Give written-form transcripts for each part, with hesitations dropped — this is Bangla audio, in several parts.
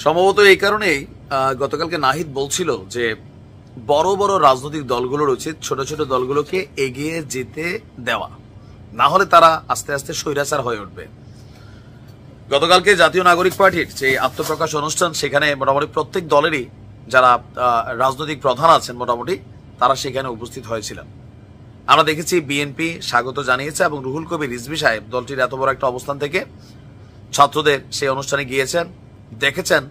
সম্ভবত এই কারণেই গতকালকে নাহিদ বলছিল যে বড় বড় রাজনৈতিক দলগুলোর উচিত ছোট ছোট দলগুলোকে এগিয়ে যেতে দেওয়া, না হলে তারা আস্তে আস্তে স্বৈরাচার হয়ে উঠবে। গতকালকে জাতীয় নাগরিক পার্টির যে আত্মপ্রকাশ অনুষ্ঠান, সেখানে মোটামুটি প্রত্যেক দলেরই যারা রাজনৈতিক প্রধান আছেন মোটামুটি তারা সেখানে উপস্থিত হয়েছিলেন। আমরা দেখেছি বিএনপি স্বাগত জানিয়েছে এবং রুহুল কবির রিজভী সাহেব দলটির এত বড় একটা অবস্থান থেকে ছাত্রদের সেই অনুষ্ঠানে গিয়েছেন, দেখেছেন।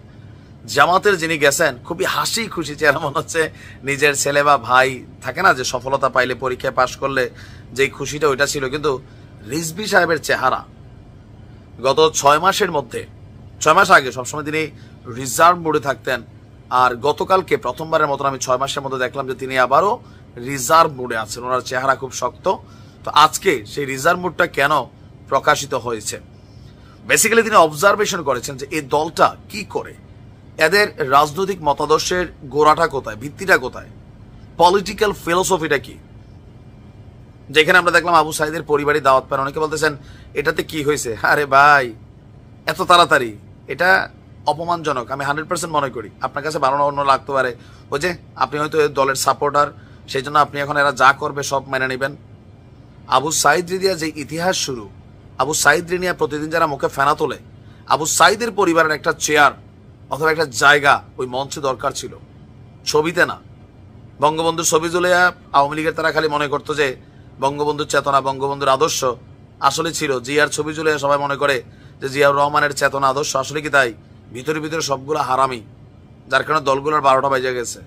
জামাতের যিনি গেছেন খুবই হাসি খুশি চেহারা, মনে হচ্ছে নিজের ছেলে বা ভাই থাকে না যে সফলতা পাইলে পরীক্ষায় পাশ করলে যেই খুশিটা ওইটা ছিল, কিন্তু রিজভী সাহেবের চেহারা গত 6 মাসের মধ্যে 6 মাস আগে সবসময় তিনি রিজার্ভ মোডে থাকতেন, আর গতকালকে প্রথমবারের মতন আমি 6 মাসের মধ্যে দেখলাম যে তিনি আবারও রিজার্ভ মোডে আছেন। ওনার চেহারা খুব শক্ত। তো আজকে সেই রিজার্ভ মোডটা কেন প্রকাশিত হয়েছে? বেসিক্যালি তিনি অবজারভেশন করেছেন যে এই দলটা কি করে, এদের রাজনৈতিক মতাদর্শের গোড়াটা কোথায়, ভিত্তিটা কোথায়, পলিটিক্যাল ফিলোসফিটা কি। যেখানে আমরা দেখলাম আবু সাইদের পরিবারই দাওয়াত পান, অনেকে বলতেছেন এটাতে কি হয়েছে। আরে ভাই, এত তাড়াতাড়ি এটা অপমানজনক। আমি 100% মনে করি আপনার কাছে ভালো না অন্য লাগতে পারে, ওই যে আপনি হয়তো দলের সাপোর্টার, সেই জন্য আপনি এখন এরা যা করবে সব মেনে নেবেন। আবু সাইদ রিনিয়া যে ইতিহাস শুরু, আবু সাইদ রিনিয়া প্রতিদিন যারা মুখে ফেনা তোলে, আবু সাইদের পরিবারের একটা চেয়ার অথবা একটা জায়গা ওই মঞ্চে দরকার ছিল, ছবিতে না। বঙ্গবন্ধুর ছবি তুলে আওয়ামী লীগের তারা খালি মনে করতো যে বঙ্গবন্ধুর চেতনা, বঙ্গবন্ধুর আদর্শ আসলে ছিল। জিয়ার ছবি তুলে সবাই মনে করে যে জিয়াউর রহমানের চেতনা আদর্শ, আসলে কি তাই? ভিতরে ভিতরে সবগুলো হারামি, যার কারণে দলগুলোর 12টা বাজে গেছে।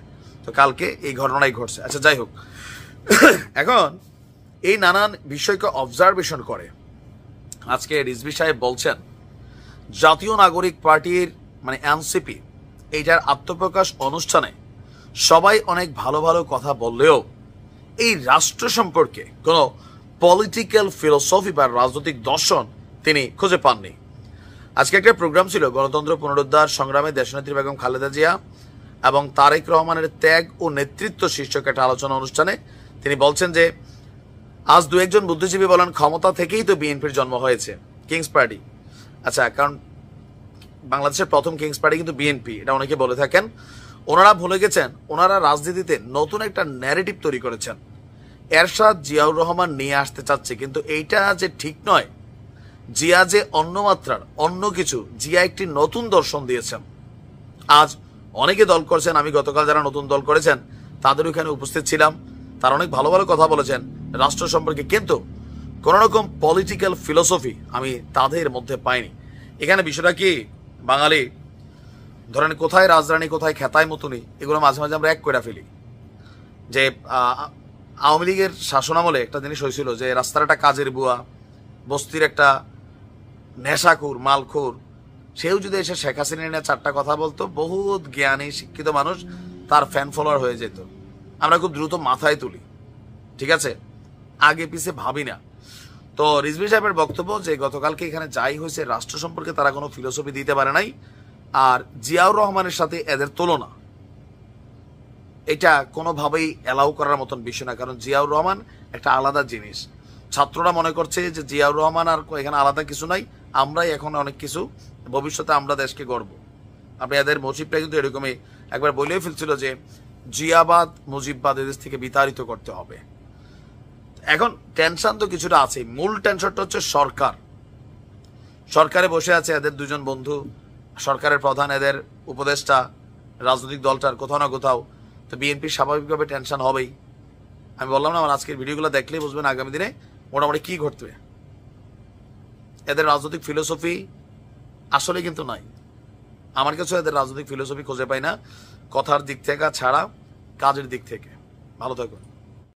তো কালকে এই ঘটনাই ঘটছে। আচ্ছা, যাই হোক, এখন এই নানান বিষয়কে অবজারভেশন করে আজকে রিজভী সাহেব বলছেন জাতীয় নাগরিক পার্টির মানে এনসিপি এইটার আত্মপ্রকাশ অনুষ্ঠানে সবাই অনেক ভালো ভালো কথা বললেও এই রাষ্ট্র সম্পর্কে কোনো পলিটিক্যাল ফিলোসফি বা রাজনৈতিক দর্শন তিনি খুঁজে পাননি। আজকে একটা প্রোগ্রাম ছিল গণতন্ত্র পুনরুদ্ধার সংগ্রামে দেশনেত্রী বেগম খালেদা জিয়া এবং তারেক রহমানের ত্যাগ ও নেতৃত্ব শীর্ষক একটা আলোচনা অনুষ্ঠানে তিনি বলছেন যে আজ দু একজন বুদ্ধিজীবী বলেন ক্ষমতা থেকেই তো বিএনপির জন্ম হয়েছে, কিংস পার্টি। আচ্ছা, কারণ বাংলাদেশের প্রথম কিংস পার্টি কিন্তু বিএনপি, এটা অনেকে বলে থাকেন। ওনারা ভুলে গেছেন ওনারা রাজনীতিতে নতুন একটা ন্যারেটিভ তৈরি করেছেন, এরশাদ জিয়াউর রহমান নিয়ে আসতে চাচ্ছে, কিন্তু এইটা যে ঠিক নয়। জিয়া যে অন্য মাত্রার অন্য কিছু, জিয়া একটি নতুন দর্শন দিয়েছেন। আজ অনেকে দল করছেন, আমি গতকাল যারা নতুন দল করেছেন তাদের ওখানে উপস্থিত ছিলাম, তারা অনেক ভালো ভালো কথা বলেছেন রাষ্ট্র সম্পর্কে, কিন্তু কোন রকম পলিটিক্যাল ফিলোসফি আমি তাদের মধ্যে পাইনি। এখানে বিষয়টা কি, বাঙালি ধরেন কোথায় রাজধানী কোথায় খেতায় মতনই, এগুলো মাঝে মাঝে আমরা এক করে ফেলি। যে আওয়ামী লীগের শাসনামলে একটা জিনিস হয়েছিল যে রাস্তার একটা কাজের বুয়া, বস্তির একটা নেশাখোর মালখোর, সেও যদি এসে শেখ হাসিনা নিয়ে 4টা কথা বলতো, বহুত জ্ঞানী শিক্ষিত মানুষ তার ফ্যান ফলোয়ার হয়ে যেত। আমরা খুব দ্রুত মাথায় তুলি, ঠিক আছে, আগে পিছে ভাবি না। তো রিজভী সাহেবের বক্তব্য যে গতকালকে এখানে যাই হয়েছে রাষ্ট্র সম্পর্কে তারা কোনো ফিলোসফি দিতে পারে নাই, আর জিয়াউর রহমানের সাথে এদের তুলনা এটা কোনোভাবেই অ্যালাউ করার মতন বিষয় না। কারণ জিয়াউর রহমান একটা আলাদা জিনিস। ছাত্ররা মনে করছে যে জিয়াউর রহমান আর এখানে আলাদা কিছু নাই, আমরাই এখন অনেক কিছু, ভবিষ্যতে আমরা দেশকে গড়ব। আপনি এদের মুজিবটা কিন্তু এরকমই একবার বলেই ফেলছিল যে জিয়াবাদ মুজিববাদ এদেশ থেকে বিতাড়িত করতে হবে। এখন টেনশন তো কিছুটা আছে, মূল টেনশনটা হচ্ছে সরকারে বসে আছে এদের দুজন বন্ধু, সরকারের প্রধান, এদের উপদেষ্টা, রাজনৈতিক দলটার কোথাও না কোথাও। তো বিএনপি স্বাভাবিকভাবে টেনশন হবেই। আমি বললাম না, আমার আজকের ভিডিওগুলো দেখলেই বুঝবেন আগামী দিনে মোটামুটি কি ঘটবে। এদের রাজনৈতিক ফিলোসফি আসলে কিন্তু নাই। আমার কাছে এদের রাজনৈতিক ফিলোসফি খুঁজে পাই না, কথার দিক থেকে ছাড়া কাজের দিক থেকে। ভালো থাকুন।